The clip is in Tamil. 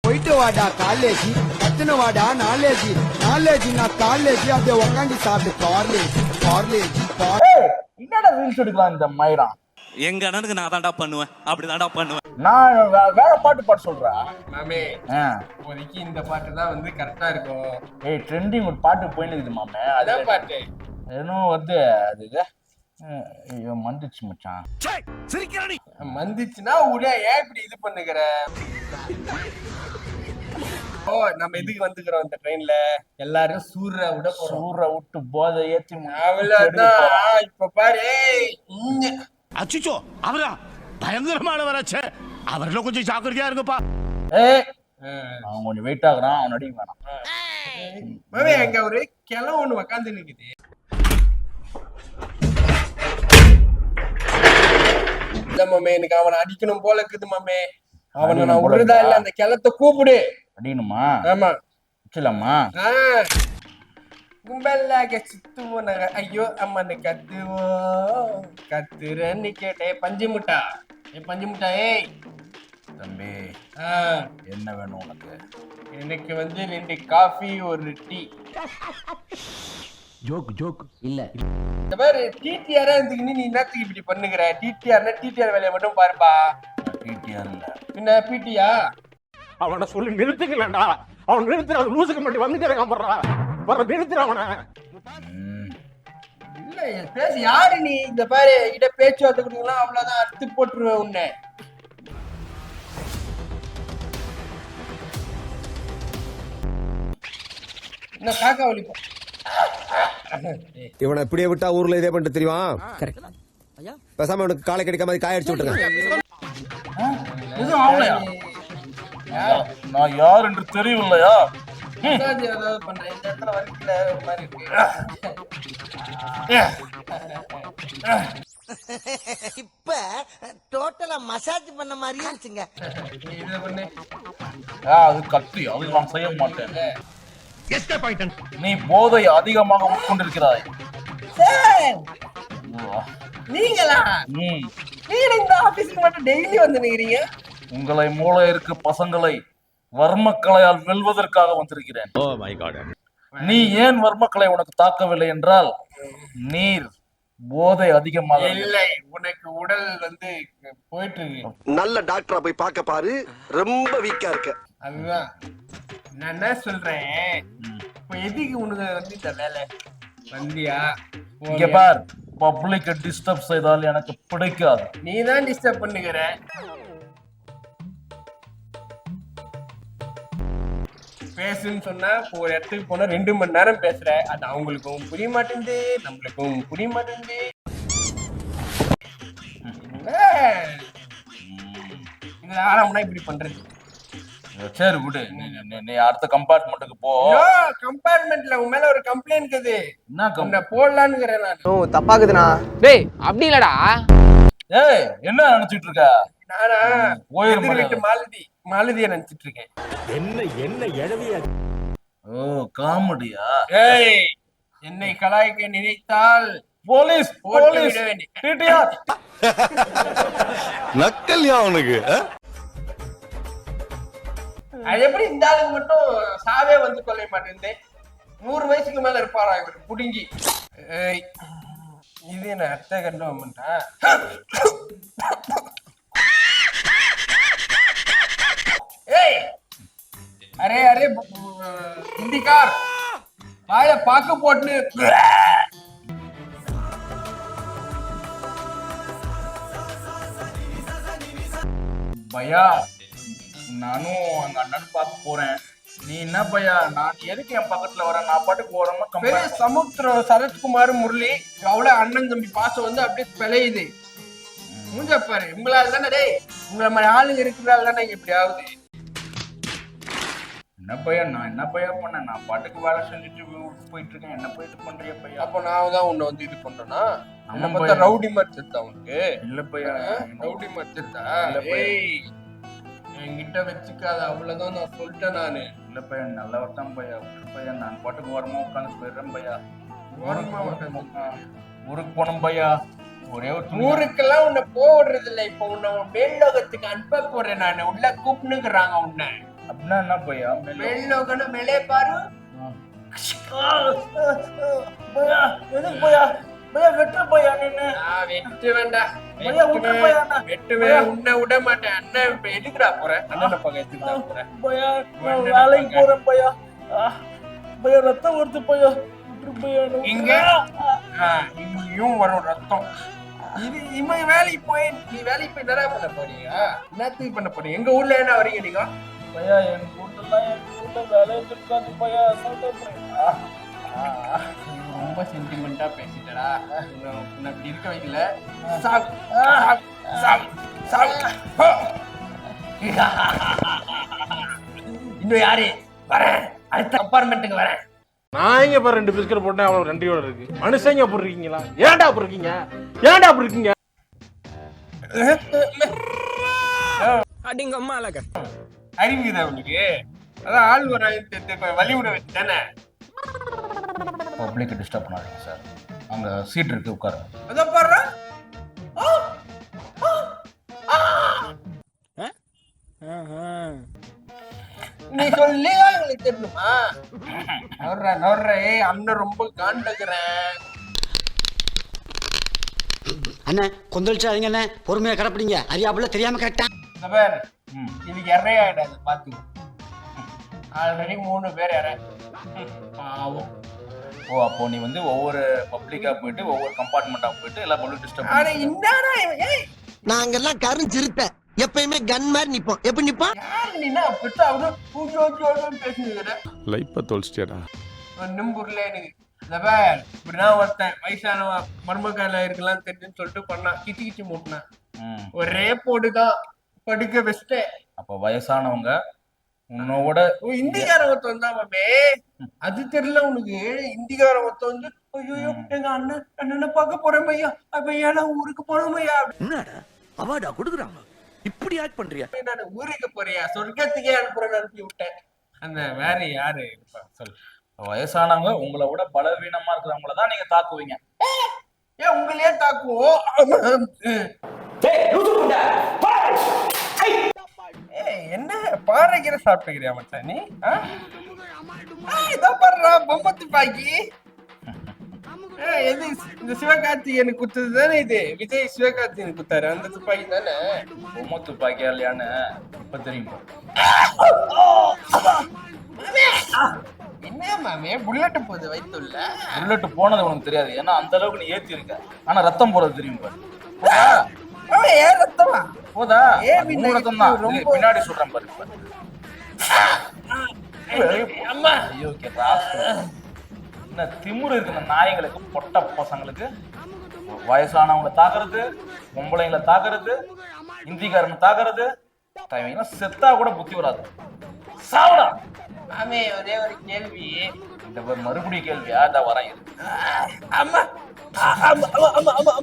போயிட்டு வாடா காலேஜ், எத்தனை வாடா நாலேஜ், நான் காலேஜ் அப்படியே உக்காந்து சாப்பிட்டு காலேஜ். என்னடா ரீல்ஸ் எடுக்கலாம் இந்த மயிரா? எங்க அண்ணனுக்கு நான் தான்டா பண்ணுவேன், அப்படிதான்டா பண்ணுவேன். நான் வேற பாட்டு சொல்றா மாமே. இப்போதைக்கு இந்த பாட்டு தான் வந்து கரெக்டா இருக்கும். ஏய் ட்ரெண்டிங் ஒரு பாட்டு போயின்னு இருக்குது மாமே. அதான் பாட்டு இன்னும் வந்து அது ஐயோ மந்துச்சு மச்சான். வந்துச்சுன்னா உடனே ஏன் இப்படி இது பண்ணுகிற? ஓ நம்ம எதுக்கு வந்துக்கிறோம் இந்த ட்ரெயின்ல? எல்லாரும் சூற விட்டு போதை ஏத்தி அவ்வளவுதான். இப்ப பாரு அச்சிச்சோ அவரா பயங்கரமானவராச்சே, அவர்ல கொஞ்சம் ஜாக்கிரதையா இருங்கப்பா. அவன் கொஞ்சம் வெயிட் ஆகுறான், அவன் அடிக்க வேணாம். மாமே அங்க ஒரு கிளை ஒண்ணு உக்காந்து நிக்குது. இல்ல மாமே, எனக்கு அவனை அடிக்கணும் போல இருக்குது மாமே. அவனை நான் விடுறதா இல்ல, அந்த கிளத்தை கூப்பிடு. அடிக்கணுமா? ஆமா வச்சுலாமா? கும்பலாக சுத்துவோம் நாங்க, ஐயோ அம்மனு கத்துவோம். கத்துறன்னு கேட்டேன் பஞ்சு முட்டா. பஞ்சு முட்டா ஏய் தம்பி என்ன வேணும் உனக்கு? எனக்கு வந்து 2 காஃபி ஒரு டீ. ஜோக் இல்ல இந்த மாதிரி டிடிஆரா இருந்துக்கின்னு நீ என்னத்துக்கு இப்படி பண்ணுகிற? டிடிஆர்னா டிடிஆர் வேலையை மட்டும் பாருப்பா. டிடிஆர் இல்ல பின்ன பிடியா? அவனை சொல்லி நிறுத்துக்கலடா, அவன் நிறுத்துற லூசுக்கு மட்டும் வந்துட்டே நிறுத்துற அவனை. இல்ல பேச யாரு நீ? இந்த பாரு கிட்ட பேச்சுவார்த்தை கொடுக்கலாம், அவ்வளவுதான் அறுத்து போட்டுருவேன் உன்னை. என்ன காக்கா வலிப்பா? இவனை இப்படியே விட்டா ஊர்ல இதே பண்ணிட்டு தெரியுமா? பேசாம அவனுக்கு காலை கிடைக்காம காய அடிச்சு விட்டுருங்க. நான் யார் என்று தெரியவில்லையா? ஏதாவது பண்றேன் இந்த இடத்துல வலிக்கல ஒரு மாதிரி இருக்கு. இப்ப டோட்டலா மசாஜ் பண்ண மாதிரியே இருந்துச்சுங்க. இத பண்ணு. அது கத்தி, அது நான் செய்ய மாட்டேன். நீ போதை அதிகமாக உட்கொண்டிருக்கிறாய். நீங்களா? நீங்க இந்த ஆபீஸ்க்கு மட்டும் டெய்லி வந்து நிக்கிறீங்க? உங்களை மூளை இருக்கு பசங்களை வர்மக்கலையால் வெல்வதற்காக வந்திருக்கிறேன். நீ ஏன் வர்மக்கலை உனக்கு தாக்கவில்லை என்றால் நீர் போதை அதிகமாக இல்லை, உனக்கு உடல் வந்து போயிட்டு இருக்கு. நல்ல டாக்டரா போய் பார்க்க பாரு, ரொம்ப வீக்கா இருக்க. அதுதான் நான் என்ன சொல்றேன். இப்ப எதுக்கு உனக்கு வந்து இந்த வேலை வந்தியா? இங்க பார், பப்ளிக் டிஸ்டர்ப் செய்தால் எனக்கு பிடிக்காது. நீ தான் டிஸ்டர்ப் பண்ணுகிற. பேசுன்னு சொன்னா ஒரு இடத்துக்கு போனா 2 மணி நேரம் பேசுற. அது அவங்களுக்கும் புரிய மாட்டேங்குது, நம்மளுக்கும் புரிய மாட்டேங்குது. இதுல ஆரம்பம்னா இப்படி பண்றது. சரி விடு, நீ அடுத்த கம்பார்ட்மெண்ட்டுக்கு போ. கம்பார்ட்மெண்ட்ல உன் மேல ஒரு கம்ப்ளைண்ட் இருக்குது. என்ன போடலான்னுங்கிறேன் நான். ஓ தப்பாக்குதுண்ணா. டேய் அப்படி இல்லடா. ஏய் என்ன நினைச்சிட்டு இருக்க? நானா போயிரு வீட்டு மாலதியை நினைச்சிட்டு இருக்கேன். என்ன எழவியா? ஓ காமெடியா? ஏய் என்னை கலாய்க்க நினைத்தால் போலீஸ் விட வேண்டிய டிடிஆர் நக்கல்யா அவனுக்கு. அது எப்படி இந்த ஆளுக்கு மட்டும் சாவே வந்து கொல்ல மாட்டேங்குது? 100 வயசுக்கு மேல இருப்பாரா இவர் புடுங்கி? இது என்ன அத்தை கண்டுவா? ஏய் அரே அரே ஹிந்திக்கார் வாய பாக்கு போட்டு பையா, நானும் அங்க அண்ணன் பார்க்க போறேன். நீ என்ன பையா, நான் எதுக்கு என் பக்கத்துல வரேன்? நான் பாட்டுக்கு போறேன். பெரிய சமுத்திரம் சரத்குமார் முரளி அவ்வளவு அண்ணன் தம்பி பாசம் வந்து அப்படியே பிழையுது. மூஞ்ச பாரு, உங்களால தானே டேய், உங்களை மாதிரி ஆளுங்க இருக்கிறாள் தானே இப்படி ஆகுது. என்ன பையா, நான் என்ன பையா பண்ணேன்? நான் பாட்டுக்கு வேலை செஞ்சுட்டு போயிட்டு இருக்கேன். என்ன போயிட்டு பண்றிய பையா? அப்ப நான் தான் உன்னை வந்து இது பண்றேன்னா நம்ம பார்த்தா ரவுடி மாதிரி தெரியுதா உனக்கு? இல்ல பையா, ரவுடி மாதிரி தெரியுதா? இல்ல பையா, என்கிட்ட வச்சுக்காத, அவ்வளவுதான் நான் சொல்லிட்டேன் நானு. இல்ல பையா, நல்லவர் தான் பையா. பையா நான் பாட்டுக்கு ஓரமா உட்காந்து போயிடுறேன் பையா. ஊருக்கு போனோம் பையா. ஒரே ஒரு ஊருக்கெல்லாம் உன்னை போடுறது இல்லை. இப்ப உன்னை மேல்லோகத்துக்கு அனுப்ப போறேன் நானு. உள்ள கூப்பிடுங்கிறாங்க உன்னை. அப்படின்னா என்ன பையா மெல்லோகன மேலே பாரு. பையா எதுக்கு பையா பையா வெட்டு பையா நின்னு வெட்டு வேண்டாம். பையா விட்டு பையா வெட்டுவே உன்னை விட மாட்டேன். அண்ணன் இப்ப எதுக்குடா போற? அண்ணனை பக்கம் எதுக்குடா போற? பையா நான் வேலைக்கு போறேன் பையா பையா ரத்தம் வருது பையா விட்டு பையா இங்க இங்கேயும் வரும் ரத்தம். இது இவன் வேலைக்கு போய் நீ வேலைக்கு போய் என்ன பண்ண போறீங்க? என்னத்துக்கு பண்ண போறீங்க? எங்க ஊர்ல என்ன வரீங்க நீங்க? பையா எங்க ஊர்ல வேலை இருக்காது பையா ரொம்ப சென்டிமெண்டா பேசிட்டடா. உன்னை அப்படி இருக்க வைக்கல. சாவு சாவு சாவு சாவு. இன்னும் யாரு வரேன்? அடுத்த அப்பார்ட்மெண்ட்டுக்கு வரேன். நான் எங்க பாரு 2 பிஸ்கட் போட்டேன் அவ்வளவு ரெண்டையோட இருக்கு. மனுஷங்க அப்படி இருக்கீங்களா? ஏன்டா அப்படி இருக்கீங்க? ஏன்டா அப்படி இருக்கீங்க? அறிவுதா உனக்கு? அதான் ஆள் வர வழி விட வச்சு தானே. பப்ளிக் டிஸ்டர்ப் பண்ணாதீங்க சார் அங்க சீட் இருக்கு உட்காருங்க அதான் பாரு. நீ சொல்லி உங்களுக்கு தெரியணுமா? நோடுற அண்ணன் ரொம்ப காண்டக்குறேன். அண்ணே கொந்தளிச்சாதீங்க அண்ணே, பொறுமையா கடப்பிடிங்க. அறியாப்புல தெரியாம கரெக்டா இதுக்கு இறைய ஆயிடாது பாத்து. ஆல்ரெடி 3 பேர் இற பாவம். ஓ அப்போ நீ வந்து ஒவ்வொரு பப்ளிக்கா போயிட்டு ஒவ்வொரு கம்பார்ட்மெண்டா போயிட்டு எல்லா பப்ளிக் டிஸ்டர்ப் ஆனா என்னடா நாங்கெல்லாம் கருஞ்சிருப்பேன் எப்பயுமே கன் மாதிரி நிப்போம். எப்படி நிப்போம்? யாரு நீனா பெட்டு அவரு பூஜோஜோன்னு பேசுனீங்கடா. லைஃப்பை தொலைச்சிட்டியாடா. நிம்பூர்ல எனக்கு இப்படிதான் ஒருத்தன் வயசானவன் மருமக்கால இருக்கலாம் தெரிஞ்சுன்னு சொல்லிட்டு பண்ணான். கிச்சி கிச்சி மூட்டினான். ஒரே போடுதான் படுக்க வச்சுட்டேன். அப்ப வயசானவங்க உன்னோட இந்திக்கார ஒருத்த வந்தா மாமே, அது தெரியல உனக்கு? இந்திக்கார ஒருத்த வந்து ஐயோ எங்க அண்ணனை பார்க்க போறேன் பையா, பையா நான் ஊருக்கு போனோம் பையா. அவார்டா கொடுக்குறாங்க இப்படி ஆக்ட் பண்றியா? நான் ஊருக்கு போறியா சொர்க்கத்துக்கே அனுப்புறேன்னு அனுப்பி விட்டேன். அந்த வேற யாரு சொல்? வயசானவங்க உங்களை விட பலவீனமா இருக்கிறவங்கள தான் நீங்க தாக்குவீங்க. ஏன் உங்களையே தாக்குவோம்? என்ன பாறைக்கிற சாப்பிட்டுக்கிறியா மச்சான் நீ? இதான் பாடுறா பொம்மை துப்பாக்கி. எது இந்த சிவகார்த்திகேயனுக்கு குத்துது தானே? இது விஜய் சிவகார்த்திகேயனுக்கு குத்தாரு அந்த துப்பாக்கி தானே? பொம்மை துப்பாக்கியா இல்லையான்னு இப்ப தெரியும். என்ன மாமே புல்லட் போகுது வயிற்றுல? புல்லட் போனது உனக்கு தெரியாது, ஏன்னா அந்த அளவுக்கு நீ ஏத்தி இருக்க. ஆனா ரத்தம் போறது தெரியும் பாரு. ஏன் ரத்தமா போதா? ரத்தம் தான் பின்னாடி சொல்றேன் பாரு. அம்மா ஐயோ என்ன திமுரு இருக்கு இந்த நாய்களுக்கு, பொட்ட பசங்களுக்கு. வயசானவங்களை தாக்குறது, பொம்பளைங்களை தாக்குறது, இந்திக்காரனை தாக்குறது. செத்தா கூட புத்தி வராது. சாவடா மாமே. ஒரே ஒரு கேள்வி. இந்த மறுபடியும் கேள்வியா? இதான் வரேன். அம்மா அம்மா அம்மா அம்மா